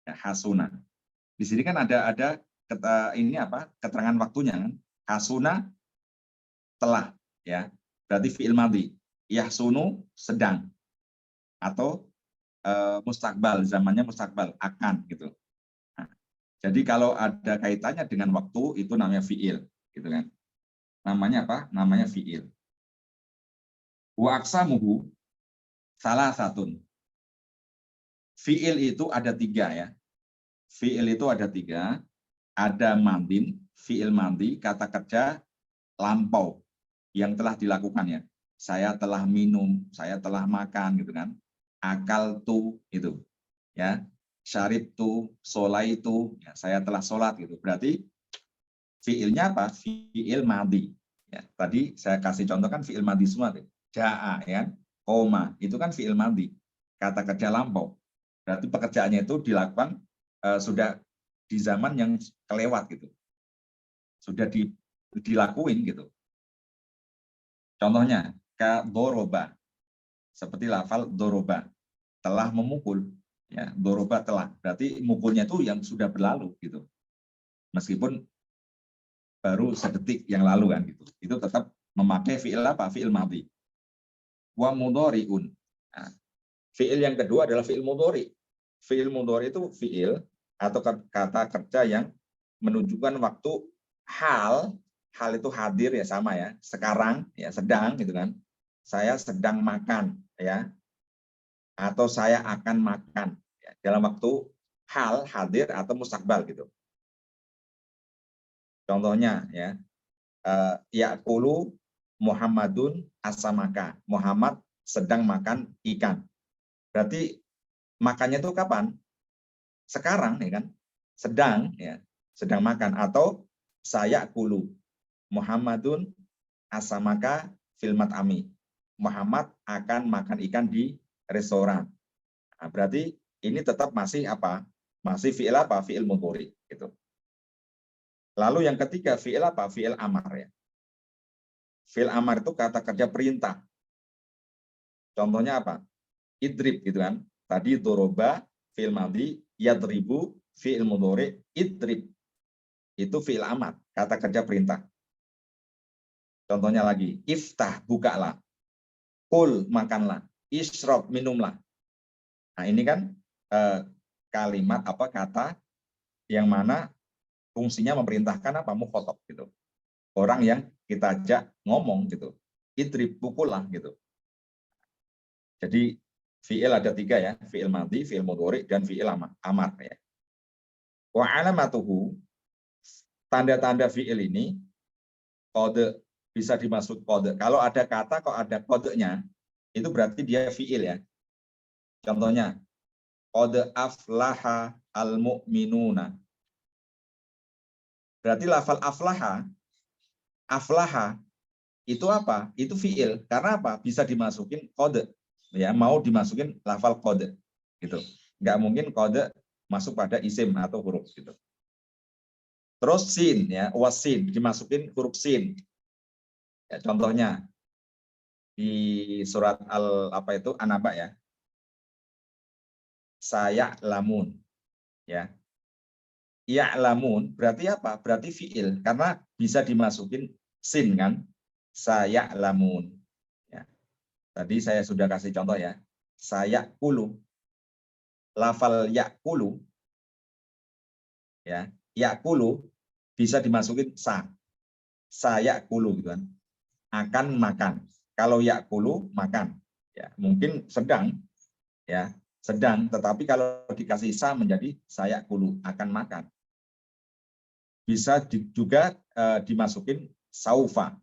Ya, hasuna. Di sini kan ada ini apa? Keterangan waktunya kan. Hasuna telah ya. Berarti fi'il madhi. Yahsunu sedang atau mustakbal, zamannya mustakbal akan gitu. Nah, jadi kalau ada kaitannya dengan waktu itu namanya fi'il gitu kan. Namanya apa? Namanya fi'il. Wa aqsamuhu salah satun. Fi'il itu ada 3 ya. Fi'il itu ada 3. Ada mandin, fi'il mandi, kata kerja lampau yang telah dilakukan ya. Saya telah minum, saya telah makan gitu kan. Akal tu itu ya. Syarib tu, solai tu, ya, saya telah sholat gitu. Berarti fi'ilnya apa? Fi'il madi. Ya, tadi saya kasih contoh kan fi'il madi semua tuh. Ja'a ya, koma itu kan fi'il madi. Kata kerja lampau. Berarti pekerjaannya itu dilakukan sudah di zaman yang kelewat gitu. Sudah dilakuin gitu. Contohnya ka doroba. Seperti lafal doroba. Telah memukul. Ya, doroba telah. Berarti mukulnya itu yang sudah berlalu gitu. Meskipun baru sedetik yang lalu kan gitu. Itu tetap memakai fi'il apa? Fi'il madhi. Wa mudhari'un. Nah, fi'il yang kedua adalah fi'il mudhari. Fi'il mudhari itu fi'il atau kata kerja yang menunjukkan waktu hal itu hadir ya sama ya, sekarang ya sedang gitu kan. Saya sedang makan ya atau saya akan makan ya, dalam waktu hal hadir atau mustakbal gitu. Contohnya ya, ya'kulu Muhammadun asamaka. Muhammad sedang makan ikan. Berarti makannya itu kapan? Sekarang ya kan? Sedang ya, sedang makan atau saya kulu Muhammadun asamaka filmat ami. Muhammad akan makan ikan di restoran. Nah, berarti ini tetap masih apa? Masih fi'il apa? Fi'il mudhari gitu. Lalu yang ketiga fi'il apa? Fi'il amar ya. Fi'il amar itu kata kerja perintah. Contohnya apa? Idrib gitu kan. Tadi doroba fi'il madhi, yadribu fi'il mudhari, idrib. Itu fi'il amar, kata kerja perintah. Contohnya lagi, iftah bukalah. Kul makanlah. Isrob minumlah. Nah, ini kan kalimat apa kata yang mana fungsinya memerintahkan apa mukhotob gitu. Orang yang kita ajak ngomong gitu. Idrib pukullah gitu. Jadi fi'il ada 3 ya, fi'il madhi, fi'il mudhari dan fi'il amar ya. Wa alamatuhu tanda-tanda fi'il ini kode bisa dimaksud kode. Kalau ada kata kok ada kodenya, itu berarti dia fi'il ya. Contohnya kode aflaha al-mu'minuna. Berarti lafal aflaha itu apa? Itu fi'il. Karena apa? Bisa dimasukin kode. Ya, mau dimasukin lafal kode gitu. Nggak mungkin kode masuk pada isim atau huruf gitu. Terus sin ya, wasin dimasukin huruf sin. Ya, contohnya di surat An-Naba ya. Saya lamun ya. Ya lamun berarti apa? Berarti fiil karena bisa dimasukin sin kan. Saya lamun ya. Tadi saya sudah kasih contoh ya. Saya kulu. Lafal yakulu ya. Yakulu bisa dimasukin sa. Saya kulu gitu kan. Akan makan. Kalau yakulu makan. Ya, mungkin sedang ya, sedang, tetapi kalau dikasih sa menjadi saya kulu akan makan. Bisa juga dimasukin saufa.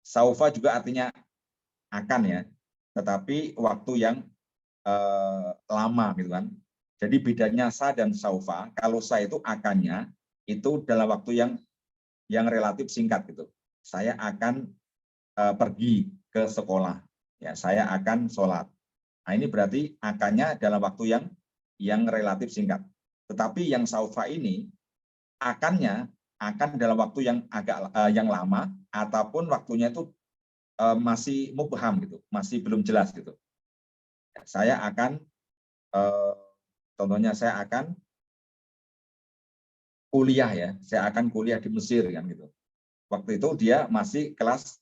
Saufa juga artinya akan ya, tetapi waktu yang lama gitu kan. Jadi bedanya sa dan saufa, kalau sa itu akannya itu dalam waktu yang relatif singkat gitu. Saya akan pergi ke sekolah, ya saya akan sholat. Nah ini berarti akannya dalam waktu yang relatif singkat. Tetapi yang saufa ini akannya akan dalam waktu yang agak yang lama ataupun waktunya itu masih mubham gitu, masih belum jelas gitu. Saya akan contohnya saya akan kuliah ya, saya akan kuliah di Mesir kan gitu. Waktu itu dia masih kelas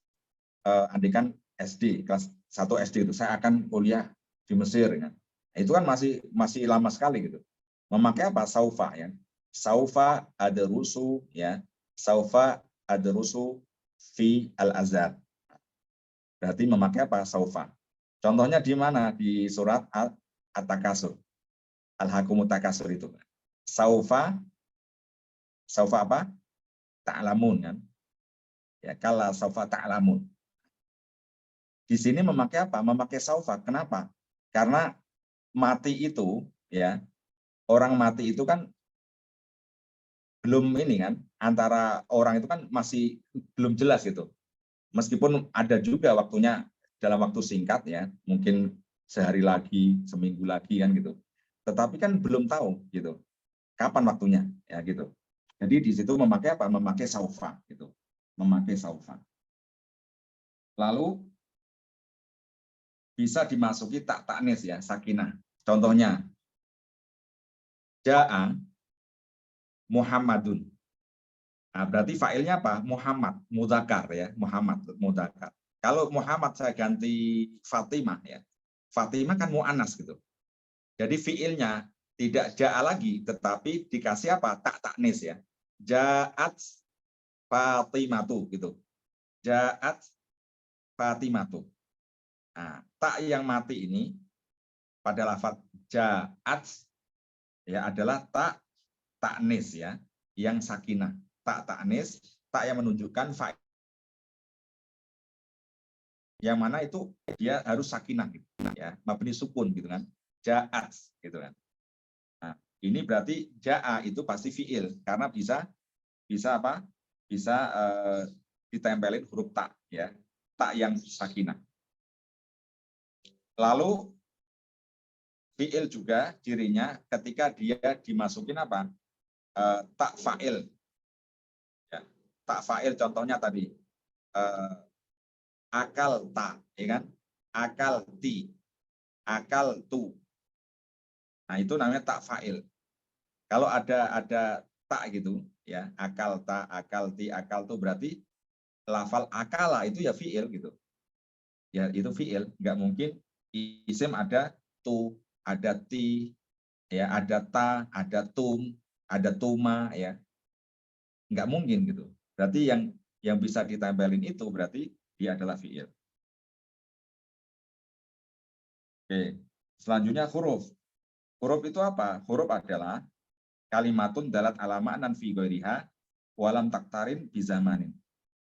andikan SD, kelas 1 SD itu saya akan kuliah di Mesir kan. Itu kan masih lama sekali gitu. Memakai apa? Saufa ya. Saufa adrusu ya. Saufa adrusu fi al-Azhar. Berarti memakai apa? Saufa. Contohnya di mana? Di surat At-Takasur. Al-Hakumut Takasur itu. Saufa apa? Ta'lamun kan. Ya, kala saufa ta'lamun. Di sini memakai apa? Memakai saufa. Kenapa? Karena mati itu ya, orang mati itu kan belum ini kan, antara orang itu kan masih belum jelas gitu. Meskipun ada juga waktunya dalam waktu singkat ya, mungkin sehari lagi, seminggu lagi kan gitu. Tetapi kan belum tahu gitu. Kapan waktunya ya gitu. Jadi di situ memakai apa? Memakai saufa gitu. Memakai saufa. Lalu bisa dimasuki tak taknis ya, sakinah. Contohnya Ja'a Muhammadun. Nah, berarti failnya apa? Muhammad, mudzakkar ya, Muhammad, mudzakkar. Kalau Muhammad saya ganti Fatimah ya. Fatimah kan muannas gitu. Jadi fiilnya tidak ja'a lagi, tetapi dikasih apa? Tak taknis ya. Ja'at Fatimatu gitu. Ja'at Fatimatu. Nah, tak yang mati ini pada lafaz ja'at ya adalah tak taknis ya, yang sakinah. Tak taknis, tak yang menunjukkan fa'il. Yang mana itu dia harus sakinah gitu ya, mabni sukun gitu kan. Ja'at gitu kan. Nah, ini berarti ja'a itu pasti fiil karena bisa apa? Bisa ditempelin huruf tak ya. Tak yang sakinah. Lalu fiil juga cirinya ketika dia dimasukin apa? Tak fa'il. Ya. Tak fa'il contohnya tadi akal ta, ya kan? Akal ti, akal tu. Nah, itu namanya tak fa'il. Kalau ada tak gitu, ya, akal ta, akal ti, akal tu berarti lafal akala itu ya fi'il gitu. Ya, itu fi'il, nggak mungkin isim ada tu, ada ti, ya, ada ta, ada tum, ada tuma, ya. Nggak mungkin gitu. Berarti yang bisa ditempelin itu berarti dia adalah fi'il. Oke. Selanjutnya huruf. Huruf itu apa? Huruf adalah kalimatun dalat alama dan fi ghairiha walam taktarin bizamanin.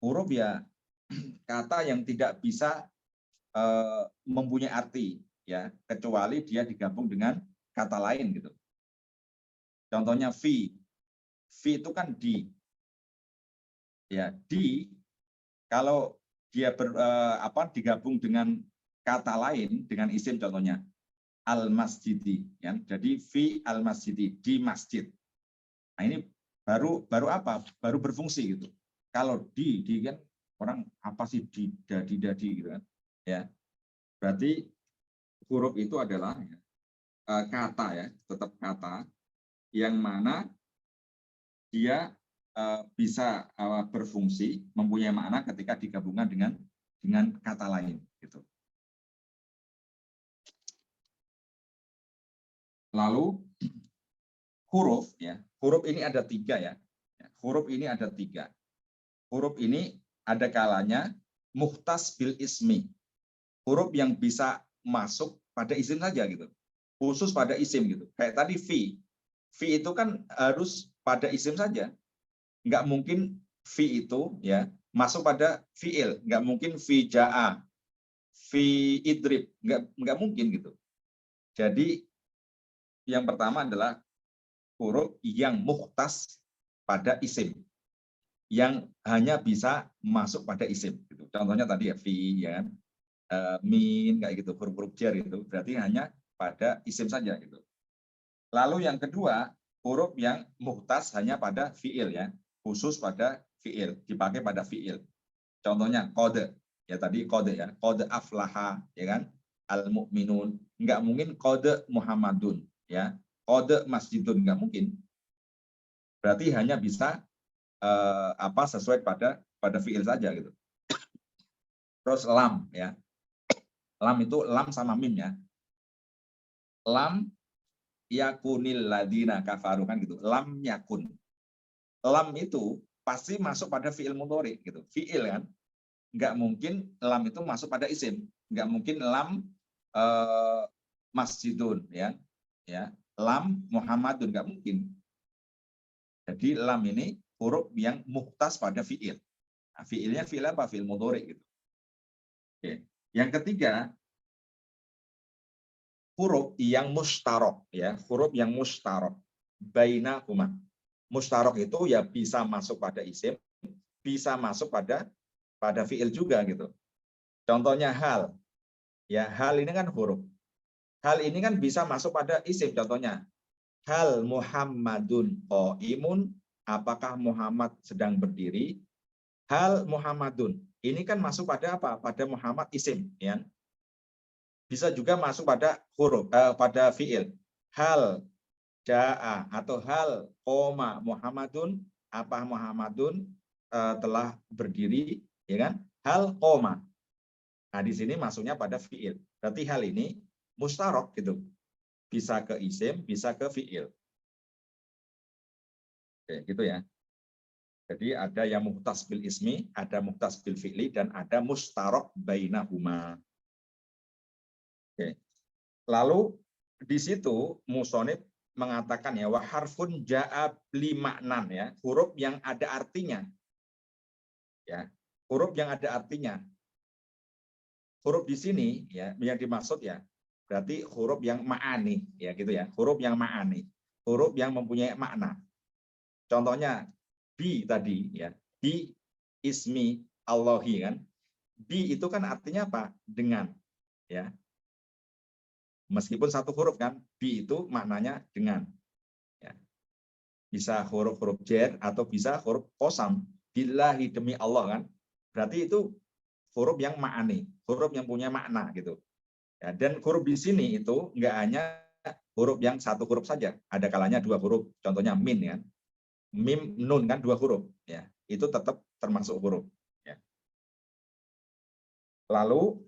Huruf ya kata yang tidak bisa mempunyai arti ya, kecuali dia digabung dengan kata lain gitu. Contohnya fi. Fi itu kan di. Ya, di kalau dia digabung dengan kata lain dengan isim contohnya al-masjidi ya. Jadi fi al-masjidi, di masjid. Nah, ini baru apa? Baru berfungsi gitu. Kalau di kan orang apa sih di dadi gitu kan. Ya. Berarti huruf itu adalah kata ya, tetap kata yang mana dia bisa berfungsi, mempunyai makna ketika digabungkan dengan kata lain gitu. Lalu huruf ya, huruf ini ada 3 ya. Huruf ini ada 3. Huruf ini ada kalanya muhtas bil ismi. Huruf yang bisa masuk pada isim saja gitu. Khusus pada isim gitu. Kayak tadi fi. Fi itu kan harus pada isim saja. Nggak mungkin fi itu ya masuk pada fiil. Nggak mungkin fi ja'a, fi idrib. Nggak mungkin gitu. Jadi yang pertama adalah huruf yang mukhtas pada isim, yang hanya bisa masuk pada isim. Gitu. Contohnya tadi ya, fi, ya kan? Min, kayak gitu, huruf-huruf jar itu berarti hanya pada isim saja. Gitu. Lalu yang kedua, huruf yang mukhtas hanya pada fiil, ya, khusus pada fiil, dipakai pada fiil. Contohnya kode, ya tadi kode ya, kode aflaha, ya kan, al-mu'minun, nggak mungkin kode Muhammadun, ya, kode masjidun, nggak mungkin. Berarti hanya bisa sesuai pada fiil saja gitu. Terus lam, ya, lam itu lam sama mim, ya, lam yakunil ladina kafaru, kan gitu, lam yakun, lam itu pasti masuk pada fiil mudhari gitu, fiil kan, nggak mungkin lam itu masuk pada isim, nggak mungkin lam masjidun, ya, lam Muhammadun, nggak mungkin. Jadi lam ini huruf yang mukhtas pada fiil. Nah, fiilnya fiil apa? Fiil mudhari gitu. Oke. Yang ketiga, huruf yang mustarok, ya, huruf yang mustarok bainahuma. Mustarok itu ya bisa masuk pada isim, bisa masuk pada fiil juga gitu. Contohnya hal, ya, hal ini kan huruf. Hal ini kan bisa masuk pada isim, contohnya hal Muhammadun qaimun, apakah Muhammad sedang berdiri? Hal Muhammadun, ini kan masuk pada apa? Pada Muhammad isim, ya. Bisa juga masuk pada huruf, pada fiil. Hal jaa atau hal qoma Muhammadun, apa Muhammadun telah berdiri, ya kan? Hal qoma. Nah, di sini masuknya pada fiil. Berarti hal ini mustarok gitu. Bisa ke isim, bisa ke fiil. Oke, gitu ya. Jadi ada yang muhtas bil ismi, ada muhtas bil fi'li, dan ada mustarok bainahuma. Oke. Lalu di situ musonib mengatakan ya, wa harfun ja'a li maknan, ya, huruf yang ada artinya. Ya, huruf yang ada artinya. Huruf di sini ya yang dimaksud ya berarti huruf yang ma'ani, ya gitu ya, huruf yang ma'ani, huruf yang mempunyai makna. Contohnya bi tadi ya, bi ismi Allahi, kan, bi itu kan artinya apa? Dengan, ya, meskipun satu huruf kan, bi itu maknanya dengan, ya. Bisa huruf-huruf jar atau bisa huruf qasam, billahi, demi Allah, kan, berarti itu huruf yang ma'ani, huruf yang punya makna gitu, ya. Dan huruf di sini itu enggak hanya huruf yang satu huruf saja, ada kalanya dua huruf, contohnya min, kan, mim nun, kan, dua huruf, ya, itu tetap termasuk huruf, ya. Lalu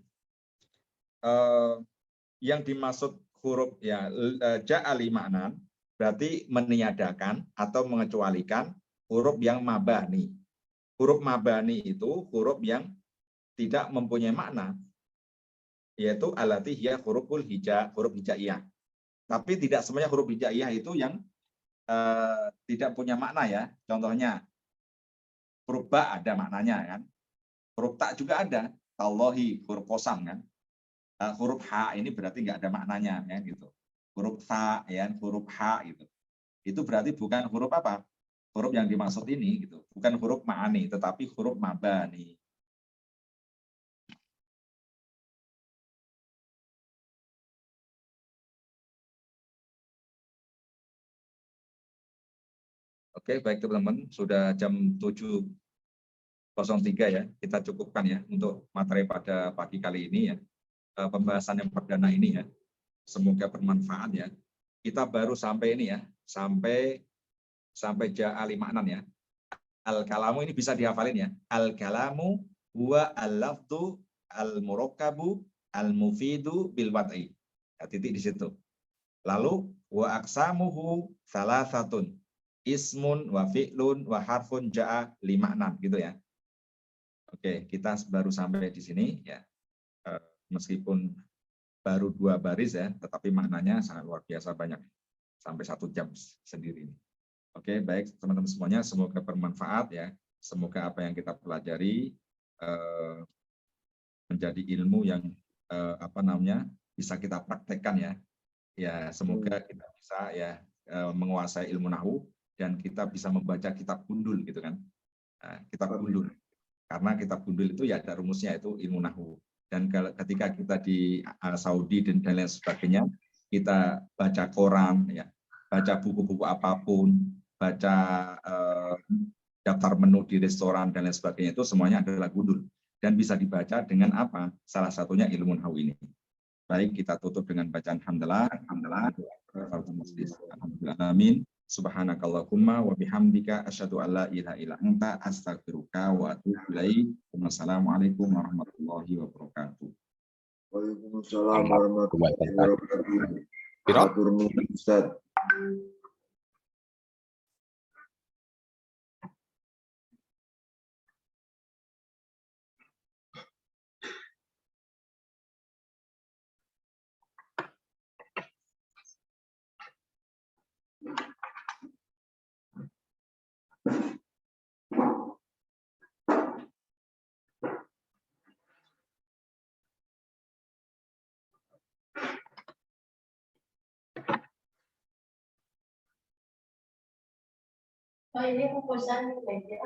yang dimaksud huruf ya ja'ali maknan berarti meniadakan atau mengecualikan huruf yang mabani. Huruf mabani itu huruf yang tidak mempunyai makna, yaitu alati hiya huruful hija, huruf hijaiyah. Tapi tidak semuanya huruf hijaiyah itu yang tidak punya makna, ya. Contohnya huruf ba ada maknanya, kan. Huruf ta juga ada. Tallahi, huruf qasam, kan. Huruf H ini berarti nggak ada maknanya, ya, gitu. Huruf ta, ya, huruf H gitu. Itu berarti bukan huruf apa? Huruf yang dimaksud ini gitu. Bukan huruf ma'ani, tetapi huruf mabani. Oke, baik teman-teman, sudah jam 7.03 ya. Kita cukupkan ya untuk materi pada pagi kali ini, ya. Pembahasan yang perdana ini, ya. Semoga bermanfaat, ya. Kita baru sampai ini, ya, sampai ja'ali maknan, ya. Al-kalamu ini bisa dihafalin, ya. Al-kalamu huwa al-lafdu al-murakkabu al-mufidu bil wad'i. Ya, titik di situ. Lalu wa aqsamuhu salasatun. Ismun wa fi'lun wa harfun ja'a li maknan, gitu ya. Oke, kita baru sampai di sini, ya. Meskipun baru 2 baris, ya, tetapi maknanya sangat luar biasa banyak. Sampai 1 jam sendiri ini. Oke, baik teman-teman semuanya, semoga bermanfaat, ya. Semoga apa yang kita pelajari menjadi ilmu yang bisa kita praktekkan, ya. Ya, semoga kita bisa ya menguasai ilmu nahwu dan kita bisa membaca kitab gundul gitu kan. Nah, kitab gundul. Karena kitab gundul itu ya ada rumusnya, itu ilmu nahwu. Dan ketika kita di Saudi dan lain sebagainya, kita baca koran, ya, baca buku-buku apapun, baca daftar menu di restoran dan lain sebagainya, itu semuanya adalah gundul. Dan bisa dibaca dengan apa? Salah satunya ilmu nahwu ini. Baik, kita tutup dengan bacaan hamdalah. Amin. Subhanakallahumma wa bihamdika asyhadu an la ilaha illa anta astaghfiruka wa atubu ilaik. Wassalamualaikum warahmatullahi wabarakatuh. Waalaikumsalam warahmatullahi wabarakatuh. Matur nuwun Ustaz. Oh, ini kukusan meja.